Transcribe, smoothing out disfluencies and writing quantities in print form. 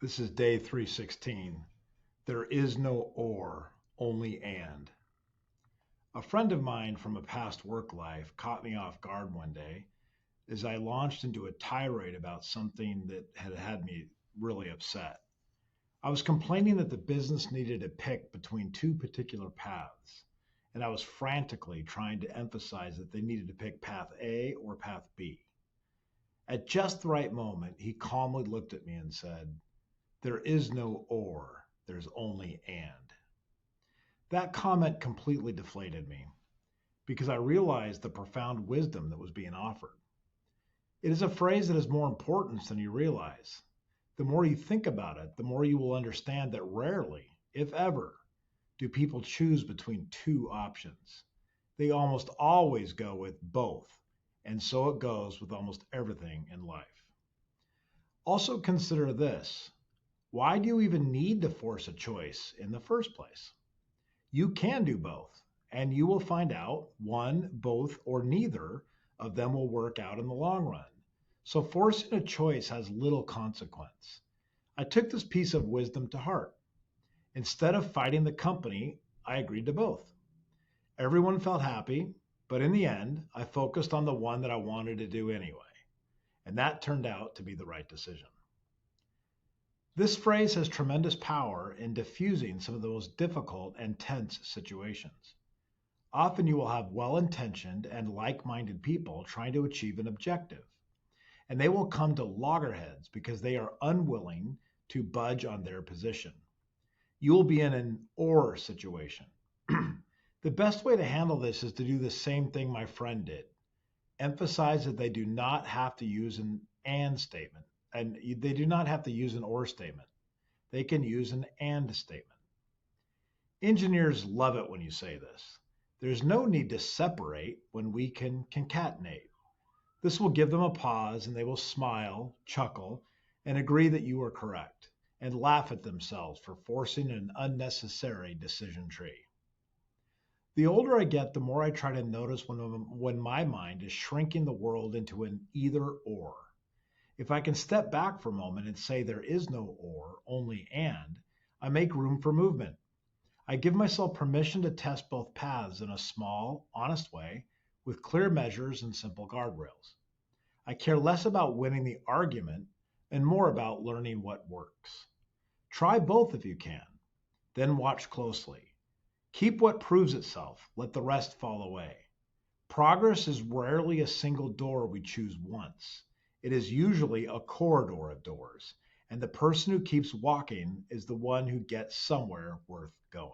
This is day 316. There is no or, only and. A friend of mine from a past work life caught me off guard one day as I launched into a tirade about something that had had me really upset. I was complaining that the business needed to pick between two particular paths, and I was frantically trying to emphasize that they needed to pick path A or path B. At just the right moment, he calmly looked at me and said, "There is no or, there's only and." That comment completely deflated me because I realized the profound wisdom that was being offered. It is a phrase that has more importance than you realize. The more you think about it, the more you will understand that rarely, if ever, do people choose between two options. They almost always go with both, and so it goes with almost everything in life. Also, consider this: why do you even need to force a choice in the first place? You can do both, and you will find out one, both, or neither of them will work out in the long run. So forcing a choice has little consequence. I took this piece of wisdom to heart. Instead of fighting the company, I agreed to both. Everyone felt happy, but in the end, I focused on the one that I wanted to do anyway, and that turned out to be the right decision. This phrase has tremendous power in diffusing some of the most difficult and tense situations. Often you will have well intentioned and like minded people trying to achieve an objective, and they will come to loggerheads because they are unwilling to budge on their position. You will be in an or situation. The best way to handle this is to do the same thing my friend did. Emphasize that they do not have to use an and statement, and they do not have to use an or statement. They can use an and statement. Engineers love it when you say this. There's no need to separate when we can concatenate. This will give them a pause and they will smile, chuckle, and agree that you are correct, and laugh at themselves for forcing an unnecessary decision tree. The older I get, the more I try to notice when my mind is shrinking the world into an either or. If I can step back for a moment and say there is no or, only and, I make room for movement. I give myself permission to test both paths in a small, honest way with clear measures and simple guardrails. I care less about winning the argument and more about learning what works. Try both if you can, then watch closely. Keep what proves itself, let the rest fall away. Progress is rarely a single door we choose once. It is usually a corridor of doors, and the person who keeps walking is the one who gets somewhere worth going.